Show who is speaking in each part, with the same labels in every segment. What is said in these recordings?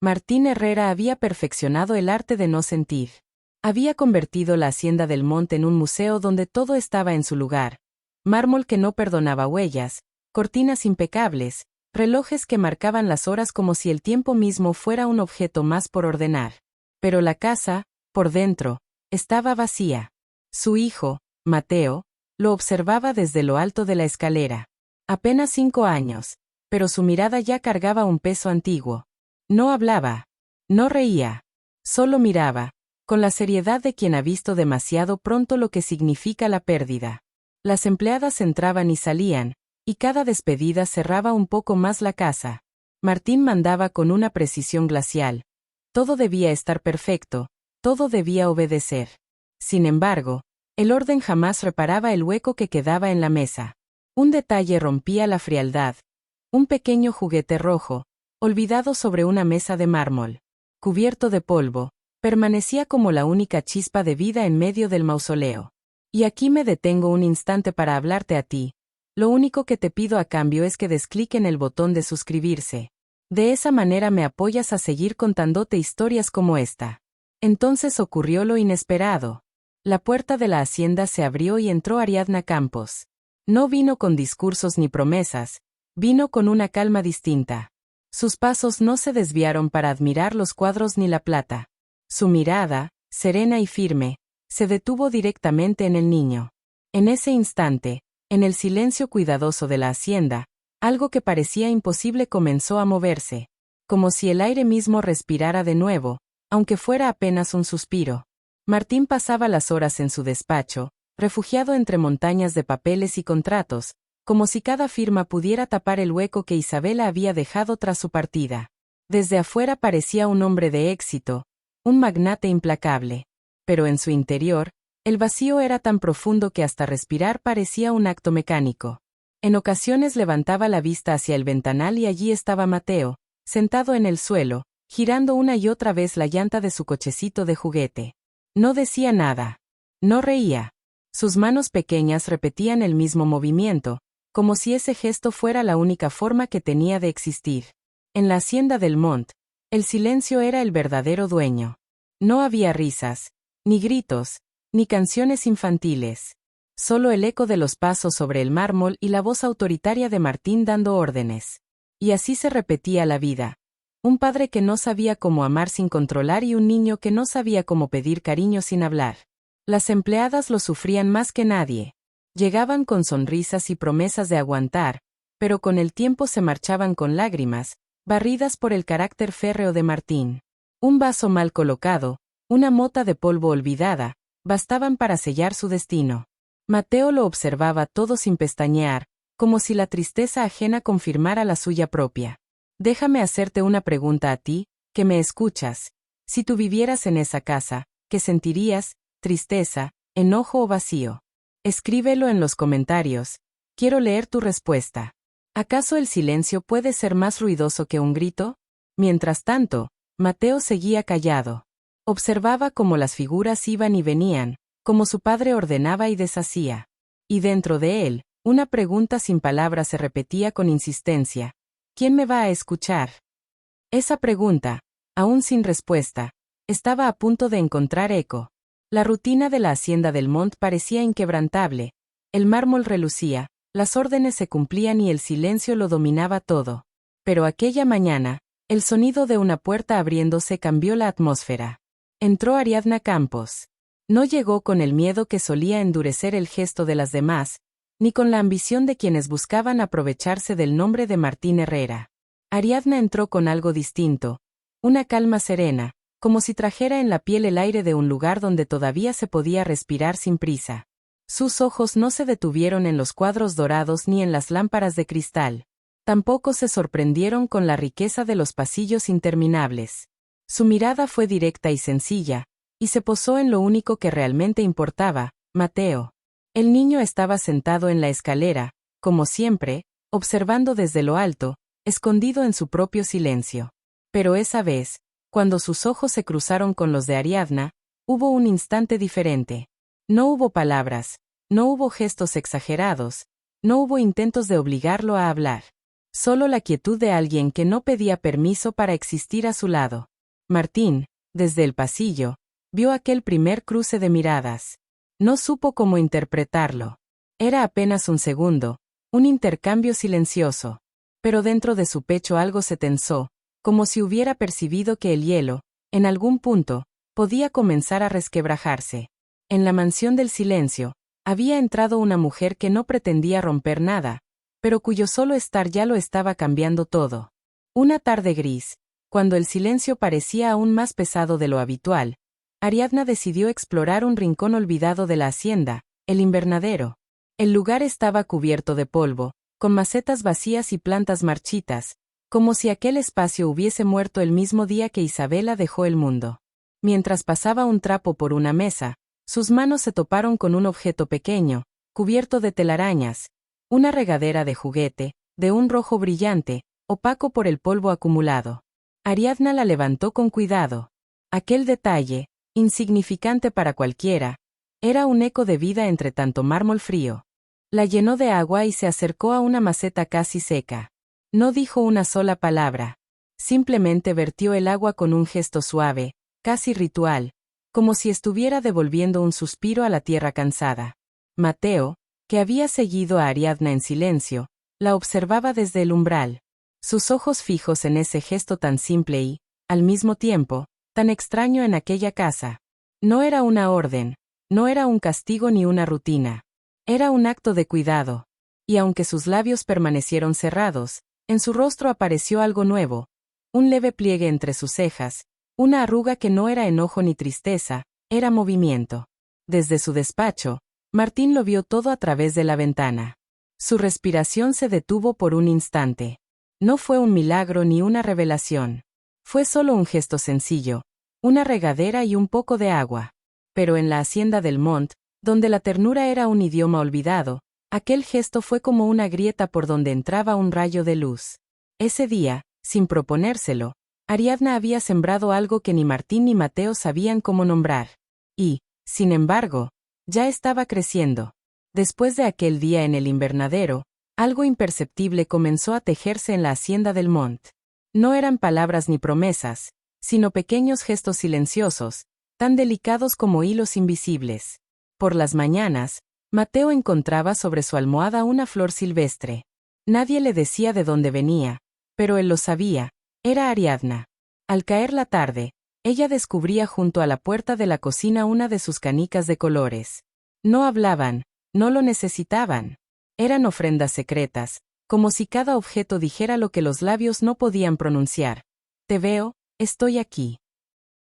Speaker 1: Martín Herrera había perfeccionado el arte de no sentir. Había convertido la Hacienda del Monte en un museo donde todo estaba en su lugar. Mármol que no perdonaba huellas, cortinas impecables, relojes que marcaban las horas como si el tiempo mismo fuera un objeto más por ordenar. Pero la casa, por dentro, estaba vacía. Su hijo, Mateo, lo observaba desde lo alto de la escalera. Apenas 5 años, pero su mirada ya cargaba un peso antiguo. No hablaba. No reía. Solo miraba, con la seriedad de quien ha visto demasiado pronto lo que significa la pérdida. Las empleadas entraban y salían, y cada despedida cerraba un poco más la casa. Martín mandaba con una precisión glacial. Todo debía estar perfecto, todo debía obedecer. Sin embargo, el orden jamás reparaba el hueco que quedaba en la mesa. Un detalle rompía la frialdad. Un pequeño juguete rojo, olvidado sobre una mesa de mármol, cubierto de polvo, permanecía como la única chispa de vida en medio del mausoleo. Y aquí me detengo un instante para hablarte a ti. Lo único que te pido a cambio es que des clic en el botón de suscribirse. De esa manera me apoyas a seguir contándote historias como esta. Entonces ocurrió lo inesperado. La puerta de la hacienda se abrió y entró Ariadna Campos. No vino con discursos ni promesas, vino con una calma distinta. Sus pasos no se desviaron para admirar los cuadros ni la plata. Su mirada, serena y firme, se detuvo directamente en el niño. En ese instante, en el silencio cuidadoso de la hacienda, algo que parecía imposible comenzó a moverse, como si el aire mismo respirara de nuevo, aunque fuera apenas un suspiro. Martín pasaba las horas en su despacho, refugiado entre montañas de papeles y contratos, como si cada firma pudiera tapar el hueco que Isabela había dejado tras su partida. Desde afuera parecía un hombre de éxito, un magnate implacable. Pero en su interior, el vacío era tan profundo que hasta respirar parecía un acto mecánico. En ocasiones levantaba la vista hacia el ventanal y allí estaba Mateo, sentado en el suelo, girando una y otra vez la llanta de su cochecito de juguete. No decía nada. No reía. Sus manos pequeñas repetían el mismo movimiento, como si ese gesto fuera la única forma que tenía de existir. En la hacienda del Mont, el silencio era el verdadero dueño. No había risas, ni gritos, ni canciones infantiles. Solo el eco de los pasos sobre el mármol y la voz autoritaria de Martín dando órdenes. Y así se repetía la vida. Un padre que no sabía cómo amar sin controlar y un niño que no sabía cómo pedir cariño sin hablar. Las empleadas lo sufrían más que nadie. Llegaban con sonrisas y promesas de aguantar, pero con el tiempo se marchaban con lágrimas, barridas por el carácter férreo de Martín. Un vaso mal colocado, una mota de polvo olvidada, bastaban para sellar su destino. Mateo lo observaba todo sin pestañear, como si la tristeza ajena confirmara la suya propia. Déjame hacerte una pregunta a ti, que me escuchas. Si tú vivieras en esa casa, ¿qué sentirías? ¿Tristeza, enojo o vacío? Escríbelo en los comentarios. Quiero leer tu respuesta. ¿Acaso el silencio puede ser más ruidoso que un grito? Mientras tanto, Mateo seguía callado. Observaba cómo las figuras iban y venían, cómo su padre ordenaba y deshacía. Y dentro de él, una pregunta sin palabras se repetía con insistencia. ¿Quién me va a escuchar? Esa pregunta, aún sin respuesta, estaba a punto de encontrar eco. La rutina de la hacienda del Mont parecía inquebrantable. El mármol relucía, las órdenes se cumplían y el silencio lo dominaba todo. Pero aquella mañana, el sonido de una puerta abriéndose cambió la atmósfera. Entró Ariadna Campos. No llegó con el miedo que solía endurecer el gesto de las demás, ni con la ambición de quienes buscaban aprovecharse del nombre de Martín Herrera. Ariadna entró con algo distinto, una calma serena, como si trajera en la piel el aire de un lugar donde todavía se podía respirar sin prisa. Sus ojos no se detuvieron en los cuadros dorados ni en las lámparas de cristal. Tampoco se sorprendieron con la riqueza de los pasillos interminables. Su mirada fue directa y sencilla, y se posó en lo único que realmente importaba, Mateo. El niño estaba sentado en la escalera, como siempre, observando desde lo alto, escondido en su propio silencio. Pero esa vez, cuando sus ojos se cruzaron con los de Ariadna, hubo un instante diferente. No hubo palabras, no hubo gestos exagerados, no hubo intentos de obligarlo a hablar. Solo la quietud de alguien que no pedía permiso para existir a su lado. Martín, desde el pasillo, vio aquel primer cruce de miradas. No supo cómo interpretarlo. Era apenas un segundo, un intercambio silencioso. Pero dentro de su pecho algo se tensó, como si hubiera percibido que el hielo, en algún punto, podía comenzar a resquebrajarse. En la mansión del silencio, había entrado una mujer que no pretendía romper nada, pero cuyo solo estar ya lo estaba cambiando todo. Una tarde gris, cuando el silencio parecía aún más pesado de lo habitual, Ariadna decidió explorar un rincón olvidado de la hacienda, el invernadero. El lugar estaba cubierto de polvo, con macetas vacías y plantas marchitas, como si aquel espacio hubiese muerto el mismo día que Isabela dejó el mundo. Mientras pasaba un trapo por una mesa, sus manos se toparon con un objeto pequeño, cubierto de telarañas, una regadera de juguete, de un rojo brillante, opaco por el polvo acumulado. Ariadna la levantó con cuidado. Aquel detalle, insignificante para cualquiera, era un eco de vida entre tanto mármol frío. La llenó de agua y se acercó a una maceta casi seca. No dijo una sola palabra. Simplemente vertió el agua con un gesto suave, casi ritual, como si estuviera devolviendo un suspiro a la tierra cansada. Mateo, que había seguido a Ariadna en silencio, la observaba desde el umbral. Sus ojos fijos en ese gesto tan simple y, al mismo tiempo, tan extraño en aquella casa. No era una orden, no era un castigo ni una rutina. Era un acto de cuidado. Y aunque sus labios permanecieron cerrados, en su rostro apareció algo nuevo. Un leve pliegue entre sus cejas, una arruga que no era enojo ni tristeza, era movimiento. Desde su despacho, Martín lo vio todo a través de la ventana. Su respiración se detuvo por un instante. No fue un milagro ni una revelación. Fue solo un gesto sencillo, una regadera y un poco de agua. Pero en la hacienda del Mont, donde la ternura era un idioma olvidado, aquel gesto fue como una grieta por donde entraba un rayo de luz. Ese día, sin proponérselo, Ariadna había sembrado algo que ni Martín ni Mateo sabían cómo nombrar. Y, sin embargo, ya estaba creciendo. Después de aquel día en el invernadero, algo imperceptible comenzó a tejerse en la hacienda del Mont. No eran palabras ni promesas, sino pequeños gestos silenciosos, tan delicados como hilos invisibles. Por las mañanas, Mateo encontraba sobre su almohada una flor silvestre. Nadie le decía de dónde venía, pero él lo sabía, era Ariadna. Al caer la tarde, ella descubría junto a la puerta de la cocina una de sus canicas de colores. No hablaban, no lo necesitaban. Eran ofrendas secretas, como si cada objeto dijera lo que los labios no podían pronunciar. Te veo, estoy aquí.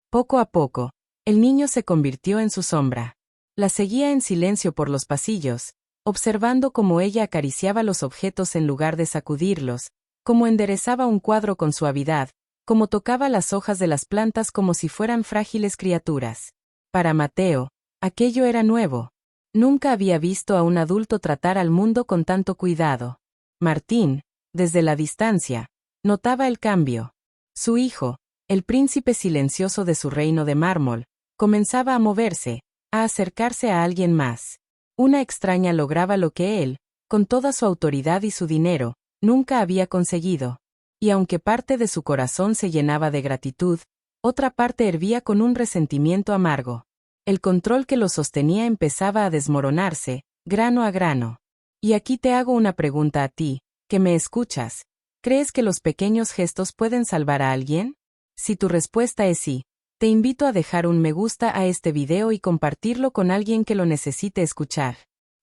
Speaker 1: Poco a poco, el niño se convirtió en su sombra. La seguía en silencio por los pasillos, observando cómo ella acariciaba los objetos en lugar de sacudirlos, cómo enderezaba un cuadro con suavidad, cómo tocaba las hojas de las plantas como si fueran frágiles criaturas. Para Mateo, aquello era nuevo. Nunca había visto a un adulto tratar al mundo con tanto cuidado. Martín, desde la distancia, notaba el cambio. Su hijo, el príncipe silencioso de su reino de mármol, comenzaba a moverse, a acercarse a alguien más. Una extraña lograba lo que él, con toda su autoridad y su dinero, nunca había conseguido. Y aunque parte de su corazón se llenaba de gratitud, otra parte hervía con un resentimiento amargo. El control que lo sostenía empezaba a desmoronarse, grano a grano. Y aquí te hago una pregunta a ti, que me escuchas. ¿Crees que los pequeños gestos pueden salvar a alguien? Si tu respuesta es sí, te invito a dejar un me gusta a este video y compartirlo con alguien que lo necesite escuchar.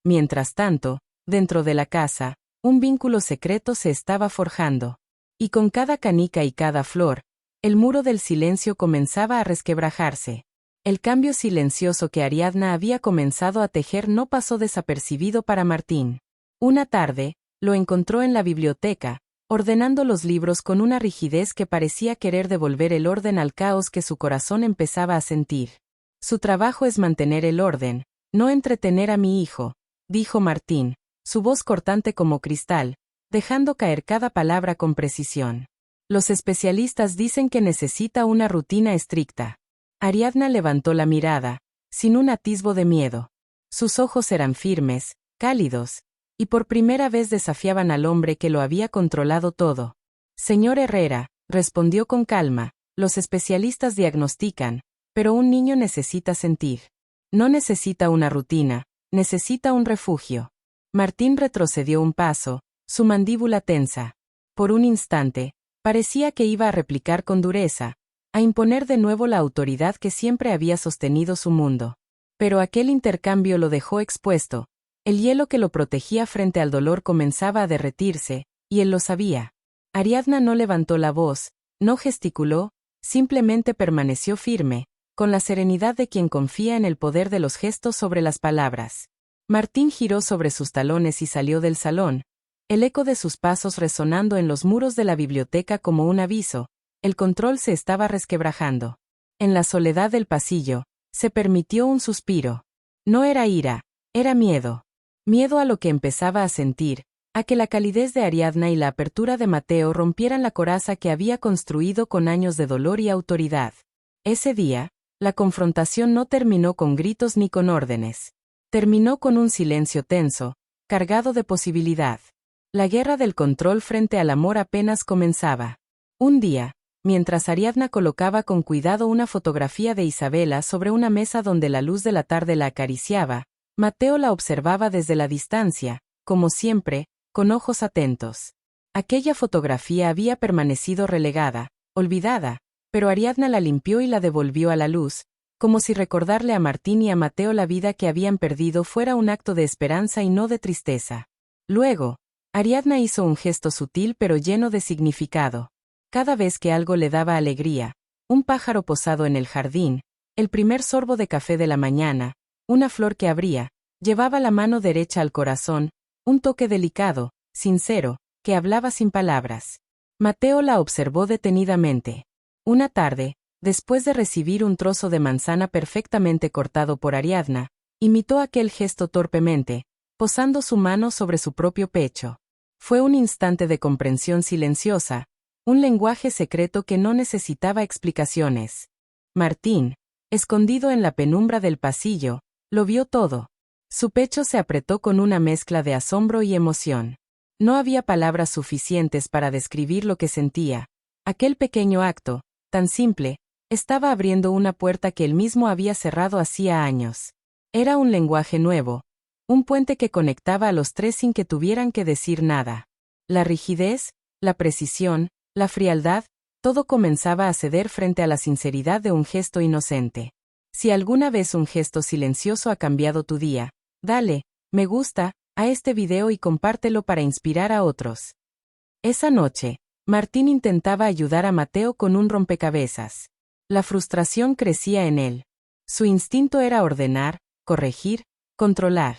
Speaker 1: Mientras tanto, dentro de la casa, un vínculo secreto se estaba forjando. Y con cada canica y cada flor, el muro del silencio comenzaba a resquebrajarse. El cambio silencioso que Ariadna había comenzado a tejer no pasó desapercibido para Martín. Una tarde, lo encontró en la biblioteca, ordenando los libros con una rigidez que parecía querer devolver el orden al caos que su corazón empezaba a sentir. Su trabajo es mantener el orden, no entretener a mi hijo, dijo Martín, su voz cortante como cristal, dejando caer cada palabra con precisión. Los especialistas dicen que necesita una rutina estricta. Ariadna levantó la mirada, sin un atisbo de miedo. Sus ojos eran firmes, cálidos, y por primera vez desafiaban al hombre que lo había controlado todo. Señor Herrera, respondió con calma, los especialistas diagnostican, pero un niño necesita sentir. No necesita una rutina, necesita un refugio. Martín retrocedió un paso, su mandíbula tensa. Por un instante, parecía que iba a replicar con dureza, a imponer de nuevo la autoridad que siempre había sostenido su mundo. Pero aquel intercambio lo dejó expuesto. El hielo que lo protegía frente al dolor comenzaba a derretirse, y él lo sabía. Ariadna no levantó la voz, no gesticuló, simplemente permaneció firme, con la serenidad de quien confía en el poder de los gestos sobre las palabras. Martín giró sobre sus talones y salió del salón, el eco de sus pasos resonando en los muros de la biblioteca como un aviso. El control se estaba resquebrajando. En la soledad del pasillo, se permitió un suspiro. No era ira, era miedo. Miedo a lo que empezaba a sentir, a que la calidez de Ariadna y la apertura de Mateo rompieran la coraza que había construido con años de dolor y autoridad. Ese día, la confrontación no terminó con gritos ni con órdenes. Terminó con un silencio tenso, cargado de posibilidad. La guerra del control frente al amor apenas comenzaba. Un día, mientras Ariadna colocaba con cuidado una fotografía de Isabela sobre una mesa donde la luz de la tarde la acariciaba, Mateo la observaba desde la distancia, como siempre, con ojos atentos. Aquella fotografía había permanecido relegada, olvidada, pero Ariadna la limpió y la devolvió a la luz, como si recordarle a Martín y a Mateo la vida que habían perdido fuera un acto de esperanza y no de tristeza. Luego, Ariadna hizo un gesto sutil pero lleno de significado. Cada vez que algo le daba alegría, un pájaro posado en el jardín, el primer sorbo de café de la mañana, una flor que abría, llevaba la mano derecha al corazón, un toque delicado, sincero, que hablaba sin palabras. Mateo la observó detenidamente. Una tarde, después de recibir un trozo de manzana perfectamente cortado por Ariadna, imitó aquel gesto torpemente, posando su mano sobre su propio pecho. Fue un instante de comprensión silenciosa, un lenguaje secreto que no necesitaba explicaciones. Martín, escondido en la penumbra del pasillo, lo vio todo. Su pecho se apretó con una mezcla de asombro y emoción. No había palabras suficientes para describir lo que sentía. Aquel pequeño acto, tan simple, estaba abriendo una puerta que él mismo había cerrado hacía años. Era un lenguaje nuevo, un puente que conectaba a los tres sin que tuvieran que decir nada. La rigidez, la precisión, la frialdad, todo comenzaba a ceder frente a la sinceridad de un gesto inocente. Si alguna vez un gesto silencioso ha cambiado tu día, dale, me gusta, a este video y compártelo para inspirar a otros. Esa noche, Martín intentaba ayudar a Mateo con un rompecabezas. La frustración crecía en él. Su instinto era ordenar, corregir, controlar.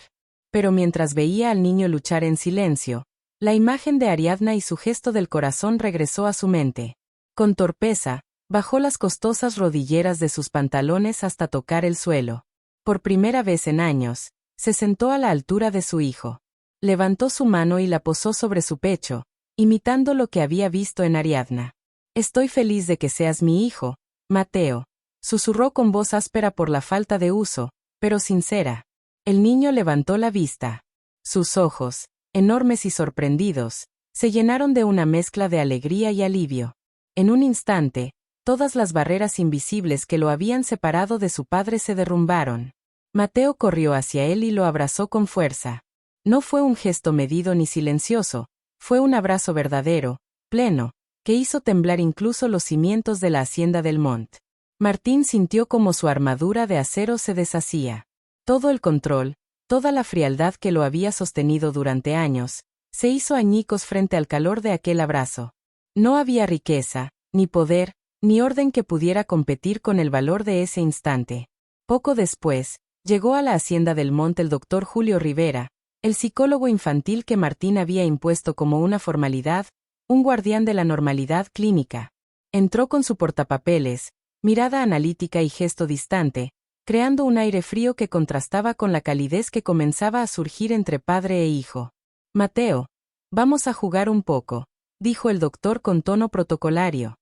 Speaker 1: Pero mientras veía al niño luchar en silencio, la imagen de Ariadna y su gesto del corazón regresó a su mente. Con torpeza, bajó las costosas rodilleras de sus pantalones hasta tocar el suelo. Por primera vez en años, se sentó a la altura de su hijo. Levantó su mano y la posó sobre su pecho, imitando lo que había visto en Ariadna. Estoy feliz de que seas mi hijo, Mateo, susurró con voz áspera por la falta de uso, pero sincera. El niño levantó la vista. Sus ojos, enormes y sorprendidos, se llenaron de una mezcla de alegría y alivio. En un instante, todas las barreras invisibles que lo habían separado de su padre se derrumbaron. Mateo corrió hacia él y lo abrazó con fuerza. No fue un gesto medido ni silencioso, fue un abrazo verdadero, pleno, que hizo temblar incluso los cimientos de la hacienda del Mont. Martín sintió como su armadura de acero se deshacía. Todo el control, toda la frialdad que lo había sostenido durante años, se hizo añicos frente al calor de aquel abrazo. No había riqueza, ni poder, ni orden que pudiera competir con el valor de ese instante. Poco después, llegó a la hacienda del Monte el doctor Julio Rivera, el psicólogo infantil que Martín había impuesto como una formalidad, un guardián de la normalidad clínica. Entró con su portapapeles, mirada analítica y gesto distante, creando un aire frío que contrastaba con la calidez que comenzaba a surgir entre padre e hijo. Mateo, vamos a jugar un poco, dijo el doctor con tono protocolario.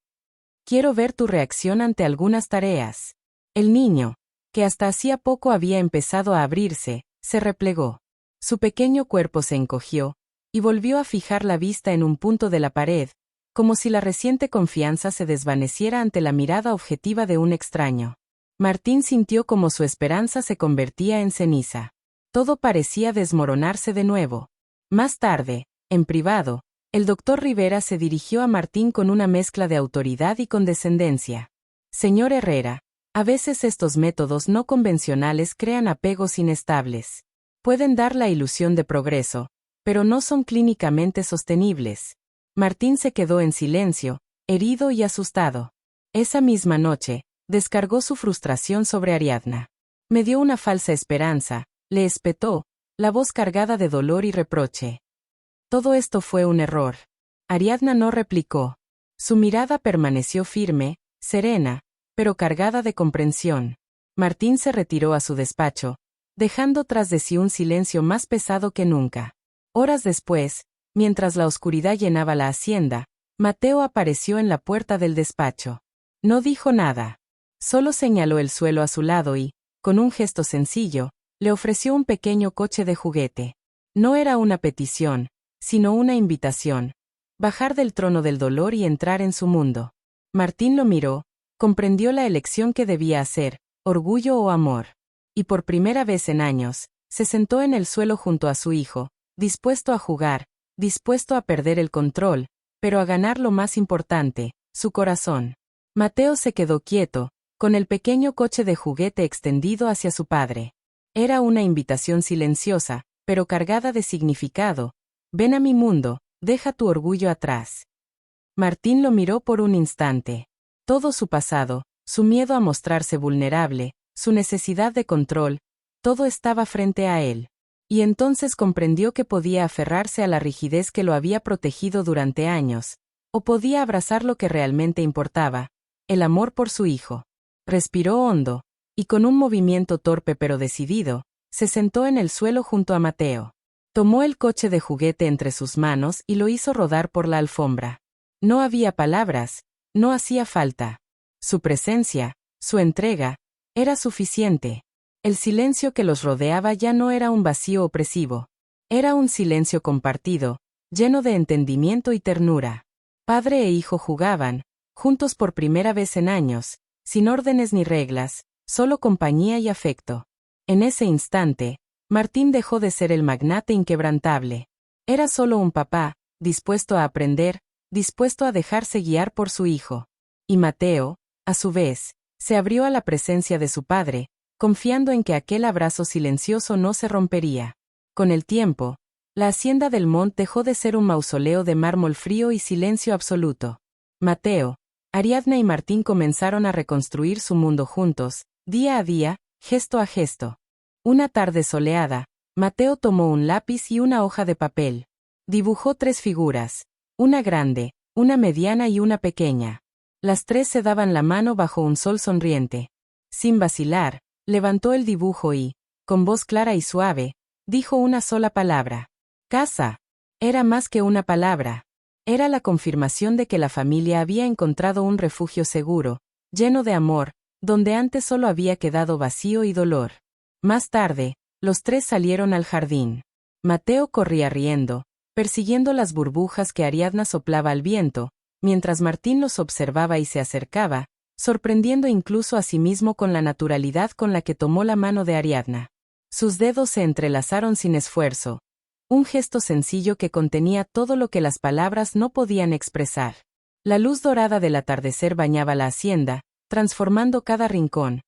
Speaker 1: Quiero ver tu reacción ante algunas tareas. El niño, que hasta hacía poco había empezado a abrirse, se replegó. Su pequeño cuerpo se encogió, y volvió a fijar la vista en un punto de la pared, como si la reciente confianza se desvaneciera ante la mirada objetiva de un extraño. Martín sintió como su esperanza se convertía en ceniza. Todo parecía desmoronarse de nuevo. Más tarde, en privado, el doctor Rivera se dirigió a Martín con una mezcla de autoridad y condescendencia. Señor Herrera, a veces estos métodos no convencionales crean apegos inestables. Pueden dar la ilusión de progreso, pero no son clínicamente sostenibles. Martín se quedó en silencio, herido y asustado. Esa misma noche, descargó su frustración sobre Ariadna. Me dio una falsa esperanza, le espetó, la voz cargada de dolor y reproche. Todo esto fue un error. Ariadna no replicó. Su mirada permaneció firme, serena, pero cargada de comprensión. Martín se retiró a su despacho, dejando tras de sí un silencio más pesado que nunca. Horas después, mientras la oscuridad llenaba la hacienda, Mateo apareció en la puerta del despacho. No dijo nada. Solo señaló el suelo a su lado y, con un gesto sencillo, le ofreció un pequeño coche de juguete. No era una petición, sino una invitación. Bajar del trono del dolor y entrar en su mundo. Martín lo miró, comprendió la elección que debía hacer, orgullo o amor. Y por primera vez en años, se sentó en el suelo junto a su hijo, dispuesto a jugar, dispuesto a perder el control, pero a ganar lo más importante, su corazón. Mateo se quedó quieto, con el pequeño coche de juguete extendido hacia su padre. Era una invitación silenciosa, pero cargada de significado. Ven a mi mundo, deja tu orgullo atrás. Martín lo miró por un instante. Todo su pasado, su miedo a mostrarse vulnerable, su necesidad de control, todo estaba frente a él. Y entonces comprendió que podía aferrarse a la rigidez que lo había protegido durante años, o podía abrazar lo que realmente importaba, el amor por su hijo. Respiró hondo, y con un movimiento torpe pero decidido, se sentó en el suelo junto a Mateo. Tomó el coche de juguete entre sus manos y lo hizo rodar por la alfombra. No había palabras, no hacía falta. Su presencia, su entrega, era suficiente. El silencio que los rodeaba ya no era un vacío opresivo. Era un silencio compartido, lleno de entendimiento y ternura. Padre e hijo jugaban, juntos por primera vez en años, sin órdenes ni reglas, solo compañía y afecto. En ese instante, Martín dejó de ser el magnate inquebrantable. Era solo un papá, dispuesto a aprender, dispuesto a dejarse guiar por su hijo. Y Mateo, a su vez, se abrió a la presencia de su padre, confiando en que aquel abrazo silencioso no se rompería. Con el tiempo, la hacienda del Mont dejó de ser un mausoleo de mármol frío y silencio absoluto. Mateo, Ariadna y Martín comenzaron a reconstruir su mundo juntos, día a día, gesto a gesto. Una tarde soleada, Mateo tomó un lápiz y una hoja de papel. Dibujó 3 figuras, una grande, una mediana y una pequeña. Las 3 se daban la mano bajo un sol sonriente. Sin vacilar, levantó el dibujo y, con voz clara y suave, dijo una sola palabra. Casa. Era más que una palabra. Era la confirmación de que la familia había encontrado un refugio seguro, lleno de amor, donde antes solo había quedado vacío y dolor. Más tarde, los 3 salieron al jardín. Mateo corría riendo, persiguiendo las burbujas que Ariadna soplaba al viento, mientras Martín los observaba y se acercaba, sorprendiendo incluso a sí mismo con la naturalidad con la que tomó la mano de Ariadna. Sus dedos se entrelazaron sin esfuerzo. Un gesto sencillo que contenía todo lo que las palabras no podían expresar. La luz dorada del atardecer bañaba la hacienda, transformando cada rincón.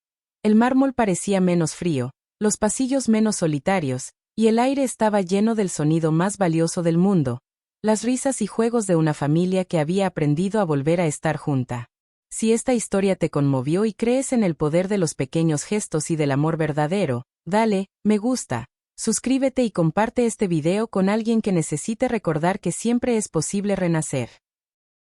Speaker 1: El mármol parecía menos frío, los pasillos menos solitarios, y el aire estaba lleno del sonido más valioso del mundo, las risas y juegos de una familia que había aprendido a volver a estar junta. Si esta historia te conmovió y crees en el poder de los pequeños gestos y del amor verdadero, dale, me gusta, suscríbete y comparte este video con alguien que necesite recordar que siempre es posible renacer.